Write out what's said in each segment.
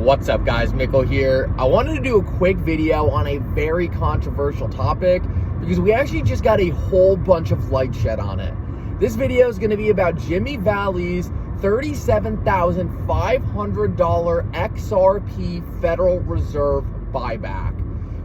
What's up guys, Mickle here. I wanted to do a quick video on a very controversial topic because we actually just got a whole bunch of light shed on it. This video is going to be about Jimmy Valley's $37,500 XRP Federal Reserve buyback.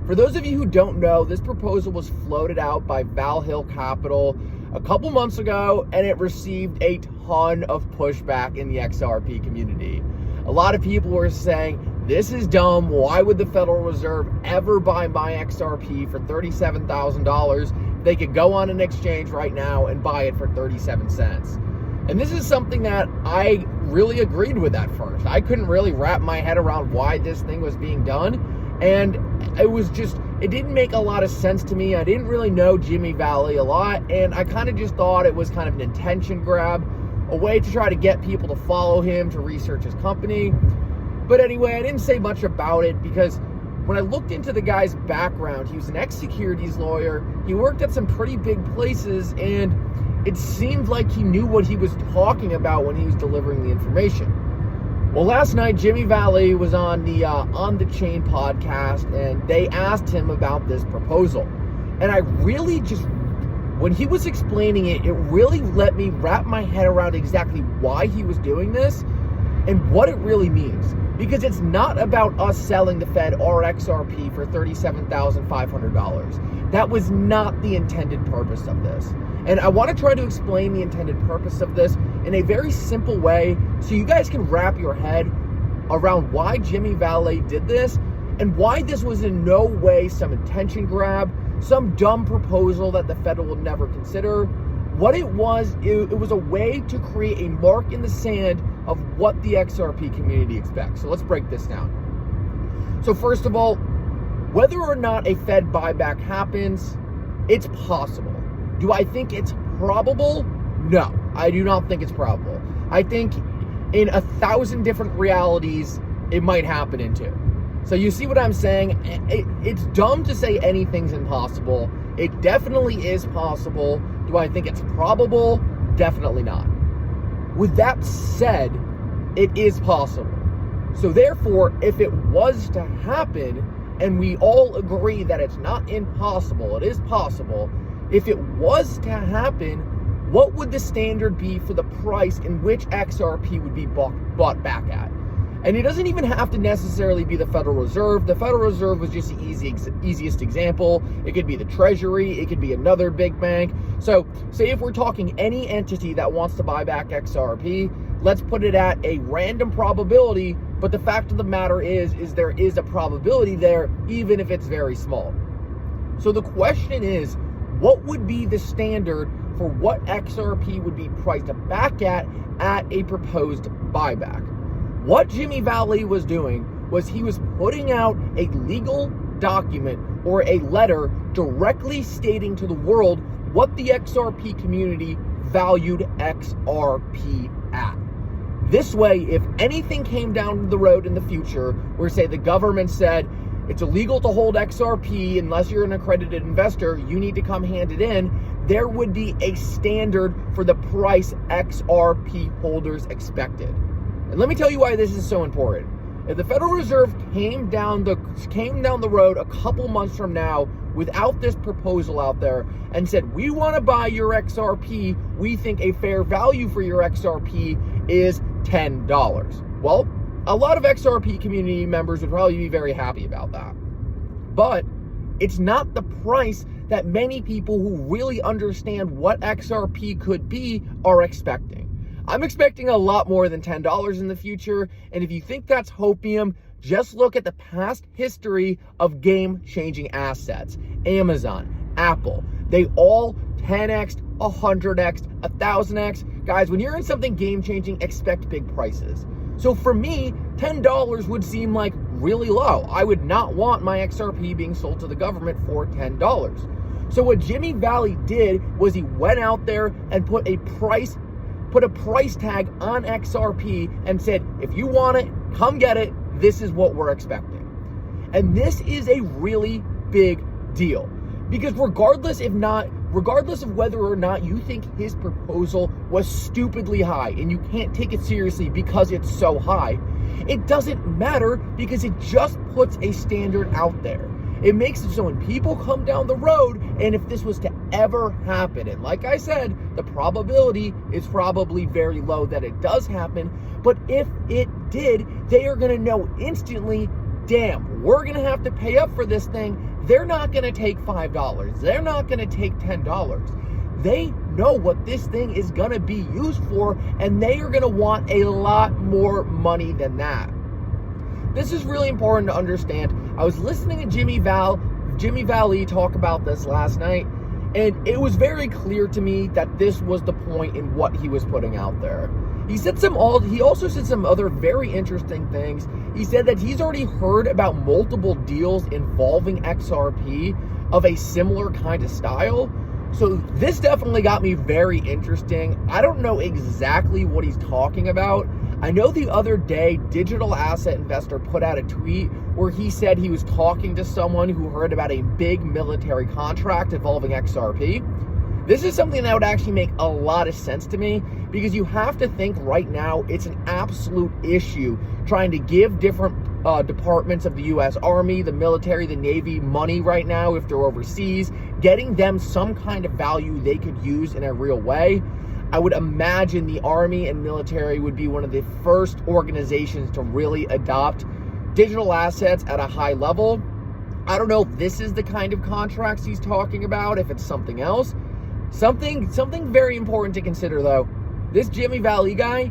For those of you who don't know, this proposal was floated out by Val Hill Capital a couple months ago, and it received a ton of pushback in the XRP community. A lot of people were saying, this is dumb. Why would the Federal Reserve ever buy my XRP for $37,000? They could go on an exchange right now and buy it for 37 cents. And this is something that I really agreed with at first. I couldn't really wrap my head around why this thing was being done. And it didn't make a lot of sense to me. I didn't really know Jimmy Valley a lot. And I kind of just thought it was kind of an attention grab, a way to try to get people to follow him, to research his company. But anyway, I didn't say much about it because when I looked into the guy's background, he was an ex-securities lawyer. He worked at some pretty big places, and it seemed like he knew what he was talking about when he was delivering the information. Well, last night, Jimmy Valley was on the On the Chain podcast, and they asked him about this proposal. And I really just, when he was explaining it, it really let me wrap my head around exactly why he was doing this and what it really means. Because it's not about us selling the Fed our XRP for $37,500. That was not the intended purpose of this. And I want to try to explain the intended purpose of this in a very simple way so you guys can wrap your head around why Jimmy Valley did this and why this was in no way some attention grab, some dumb proposal that the Fed will never consider. What it was a way to create a mark in the sand of what the XRP community expects. So let's break this down. So first of all, whether or not a Fed buyback happens, it's possible. Do I think it's probable? No, I do not think it's probable. I think in 1,000 different realities, it might happen into. So you see what I'm saying? It's dumb to say anything's impossible. It definitely is possible. Do I think it's probable? Definitely not. With that said, it is possible. So therefore, if it was to happen, and we all agree that it's not impossible, it is possible, if it was to happen, what would the standard be for the price in which XRP would be bought back at? And it doesn't even have to necessarily be the Federal Reserve. The Federal Reserve was just the easiest example. It could be the Treasury. It could be another big bank. So say if we're talking any entity that wants to buy back XRP, let's put it at a random probability. But the fact of the matter is there is a probability there, even if it's very small. So the question is, what would be the standard for what XRP would be priced back at a proposed buyback? What Jimmy Valley was doing was he was putting out a legal document or a letter directly stating to the world what the XRP community valued XRP at. This way, if anything came down the road in the future where, say, the government said it's illegal to hold XRP unless you're an accredited investor, you need to come hand it in, there would be a standard for the price XRP holders expected. And let me tell you why this is so important. If the Federal Reserve came down the road a couple months from now without this proposal out there and said, we want to buy your XRP, we think a fair value for your XRP is $10. Well, a lot of XRP community members would probably be very happy about that. But it's not the price that many people who really understand what XRP could be are expecting. I'm expecting a lot more than $10 in the future, and if you think that's hopium, just look at the past history of game-changing assets. Amazon, Apple, they all 10x, 100x, 1000x. Guys, when you're in something game-changing, expect big prices. So for me, $10 would seem like really low. I would not want my XRP being sold to the government for $10. So what Jimmy Valley did was he went out there and put a price tag on XRP and said, if you want it, come get it. This is what we're expecting. And this is a really big deal because regardless of whether or not you think his proposal was stupidly high and you can't take it seriously because it's so high, It doesn't matter because it just puts a standard out there. It makes it so when people come down the road, and if this was to ever happen, and like I said, the probability is probably very low that it does happen, but if it did, they are going to know instantly, damn, we're going to have to pay up for this thing. They're not going to take $5. They're not going to take $10. They know what this thing is going to be used for, and they are going to want a lot more money than that. This is really important to understand. I was listening to Jimmy Valley talk about this last night, and it was very clear to me that this was the point in what he was putting out there. He also said some other very interesting things. He said that he's already heard about multiple deals involving XRP of a similar kind of style. So this definitely got me very interesting. I don't know exactly what he's talking about. I know the other day, Digital Asset Investor put out a tweet where he said he was talking to someone who heard about a big military contract involving XRP. This is something that would actually make a lot of sense to me, because you have to think right now it's an absolute issue trying to give different departments of the U.S. Army, the military, the Navy money right now if they're overseas, getting them some kind of value they could use in a real way. I would imagine the Army and military would be one of the first organizations to really adopt digital assets at a high level. I don't know if this is the kind of contracts he's talking about, if it's something else. Something very important to consider, though. This Jimmy Valley guy,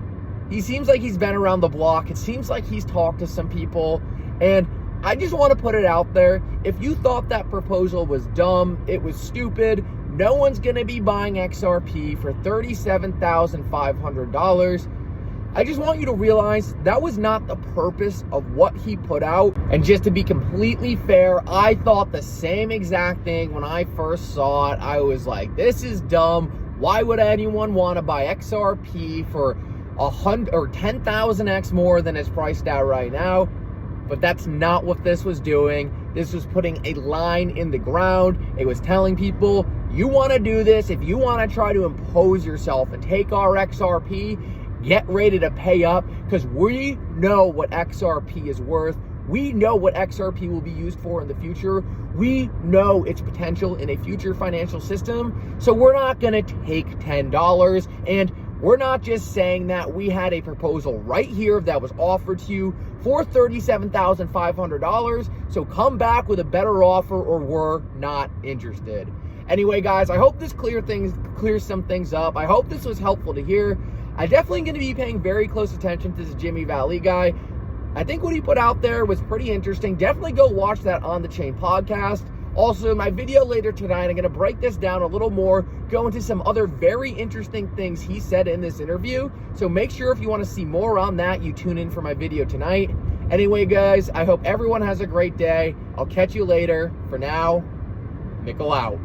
he seems like he's been around the block. It seems like he's talked to some people, and I just want to put it out there. If you thought that proposal was dumb, it was stupid, no one's going to be buying XRP for $37,500. I just want you to realize that was not the purpose of what he put out. And just to be completely fair, I thought the same exact thing when I first saw it. I was like, this is dumb. Why would anyone want to buy XRP for 100 or 10,000x more than it's priced out right now? But that's not what this was doing. This was putting a line in the ground. It was telling people, you want to do this, if you want to try to impose yourself and take our XRP, get ready to pay up, because we know what XRP is worth. We know what XRP will be used for in the future. We know its potential in a future financial system. So we're not going to take $10. And we're not just saying that. We had a proposal right here that was offered to you for $37,500. So come back with a better offer, or we're not interested. Anyway, guys, I hope this clears some things up. I hope this was helpful to hear. I'm definitely going to be paying very close attention to this Jimmy Valley guy. I think what he put out there was pretty interesting. Definitely go watch that On The Chain podcast. Also, in my video later tonight, I'm going to break this down a little more, go into some other very interesting things he said in this interview. So make sure if you want to see more on that, you tune in for my video tonight. Anyway, guys, I hope everyone has a great day. I'll catch you later. For now, Mickle out.